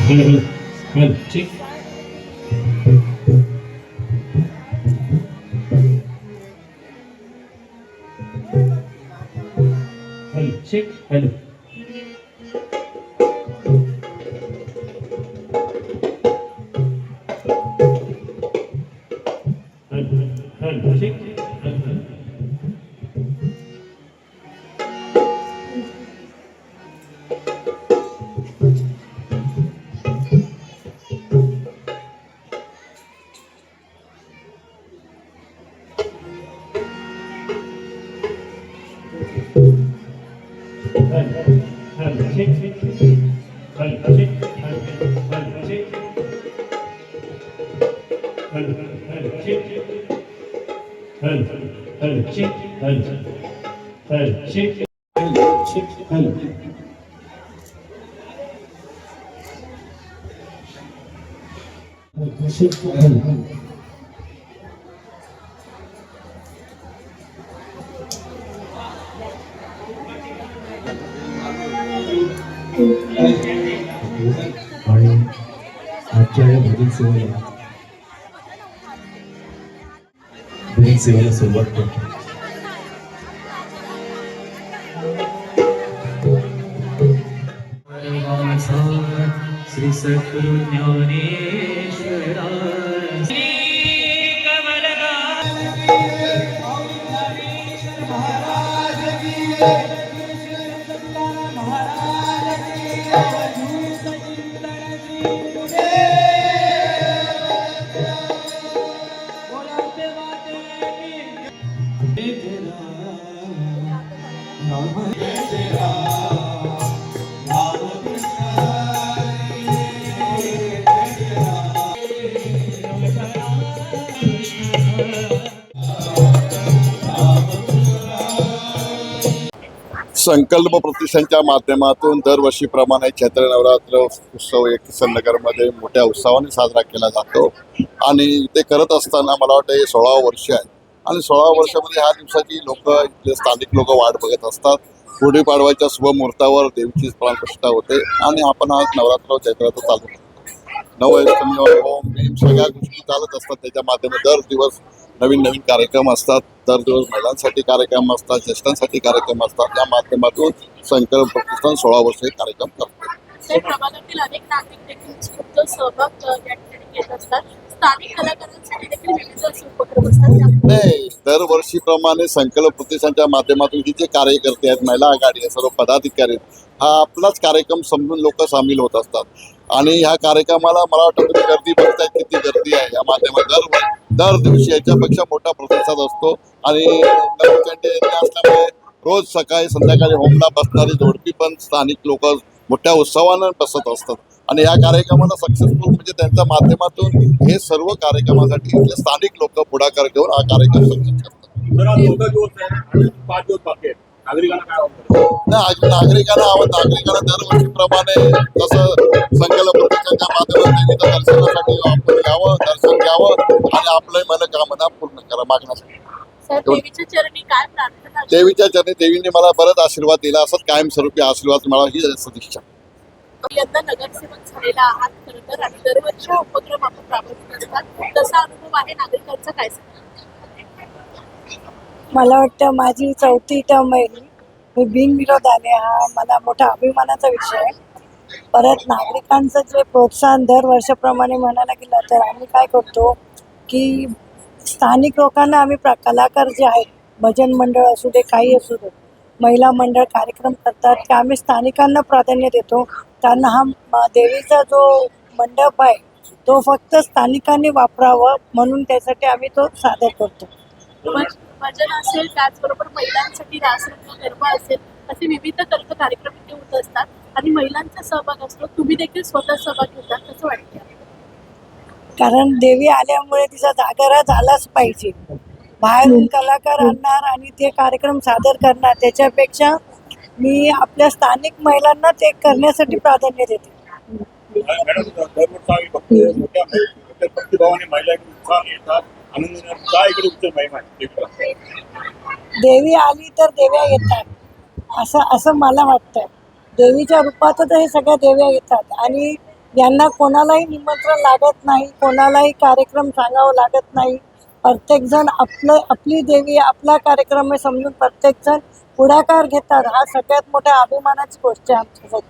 Hello hello hello ठीक hello ठीक hello hello hello ठीक हेलो हेलो ठीक हेलो ठीक हेलो ठीक हेलो हेलो ठीक हेलो हेलो ठीक हेलो हेलो ठीक ठीक हेलो ठीक हेलो आणि आजच्या या भजन सेवेला सुरुवात करतो. श्री सद्गुरु ज्ञानेश्वरा संकल्प प्रतिष्ठानच्या माध्यमातून दरवर्षीप्रमाणे चैत्र नवरात्र उत्सव नगरमध्ये मोठ्या उत्सवाने साजरा केला जातो आणि ते करत असताना मला वाटतं हे 16 वर्ष आहे आणि 16 वर्षामध्ये ह्या दिवसाची लोक इथले स्थानिक लोक वाट बघत असतात. गुढीपाडव्याच्या शुभमुहूर्तावर देवीची प्राणप्रतिष्ठा होते आणि आपण आज नवरात्र चैत्राचं चालू करतो. ओम भीम सगळ्या गोष्टी चालत असतात. त्याच्या माध्यमातून दर दिवस नवीन नवीन कार्यक्रम असतात. दर दिवस महिलांसाठी कार्यक्रम असतात, ज्येष्ठांसाठी कार्यक्रम असतात. या माध्यमातून संकल्प प्रतिष्ठान 16 वर्ष हे कार्यक्रम करते. प्रभागातील अनेक नागरिक देखील उत्स्फूर्त सहभाग या ठिकाणी घेत असतात. स्थानिक कलाकारांसाठी देखील विविध असे उपक्रम असतात. नाही, दरवर्षीप्रमाणे संकल्प प्रतिष्ठानच्या माध्यमातून ही जे कार्यकर्ते आहेत, महिला आघाडी आहे, सर्व पदाधिकारी आहेत, हा आपलाच कार्यक्रम समजून लोक सामील होत असतात आणि ह्या कार्यक्रमाला मला वाटतं तुम्ही गर्दी बघताय किती गर्दी आहे. या माध्यमात दर दिवशी याच्यापेक्षा मोठा प्रतिसाद असतो आणि नवचंडी यज्ञ असल्यामुळे रोज सकाळी संध्याकाळी होमला बसणारी जोडपी पण स्थानिक लोक मोठ्या उत्सवानं बसत असतात आणि या कार्यक्रमाला सक्सेसफुल म्हणजे त्यांच्या माध्यमातून हे सर्व कार्यक्रमासाठी इथले स्थानिक लोक पुढाकार घेऊन हा कार्यक्रम सक्सेस करतात. नागरिकांना दरवर्षीप्रमाणे कसं संकल्प प्रतिष्ठानच्या माध्यमातून देवीच्या दर्शनासाठी आपण यावं, दर्शन घ्यावं आणि आपलं मनोकामना पूर्ण करा मागण्यासाठी. देवीच्या चरणी काय प्रार्थना? देवीच्या चरणी देवीने मला बरंच आशीर्वाद दिला, असंच कायमस्वरूपी आशीर्वाद मला ही सदिच्छा. यंदा नगरसेवक झालेला आहात खरं तर आणि दरवर्षी हा उपक्रम आपण राबवत असतात. तसा अनुभव आहे नागरिकांचा काय सांगा? मला वाटतं माझी 4थी टर्म आहे. मी बिनविरोध आले. हा मला मोठा अभिमानाचा विषय आहे. परत नागरिकांचं जे प्रोत्साहन दर वर्षाप्रमाणे म्हणायला गेलं तर आम्ही काय करतो की स्थानिक लोकांना आम्ही कलाकार जे आहेत, भजन मंडळ असू दे, काही असू दे, महिला मंडळ कार्यक्रम करतात की आम्ही स्थानिकांना प्राधान्य देतो. त्यांना हा देवीचा जो मंडप आहे तो फक्त स्थानिकांनी वापरावं म्हणून त्यासाठी आम्ही तो सादर करतो. भजन असेल, त्याचबरोबर महिलांसाठी रासरंग गरबा असेल, असे विविध कार्यक्रम इथे होत असतात आणि महिलांचा सहभाग असतो. तुम्ही देखील स्वतः सहभाग घेता, कसं वाटतं? कारण देवी आल्यामुळे तिचा जागरा झालाच पाहिजे. बाहेरून कलाकार आणणार आणि ते कार्यक्रम सादर करणार त्याच्यापेक्षा मी आपल्या स्थानिक महिलांना ते करण्यासाठी प्राधान्य देते. देवी आली तर देव्या येतात असं मला वाटतं. देवीच्या रूपातच हे सगळ्या देव्या येतात आणि यांना कोणालाही निमंत्रण लागत नाही, कोणालाही कार्यक्रम सांगावं लागत नाही. प्रत्येकजण आपली देवी आपला कार्यक्रम आहे समजून प्रत्येकजण पुढाकार घेतात. हा सगळ्यात मोठ्या अभिमानाची गोष्ट आहे आमच्यासाठी.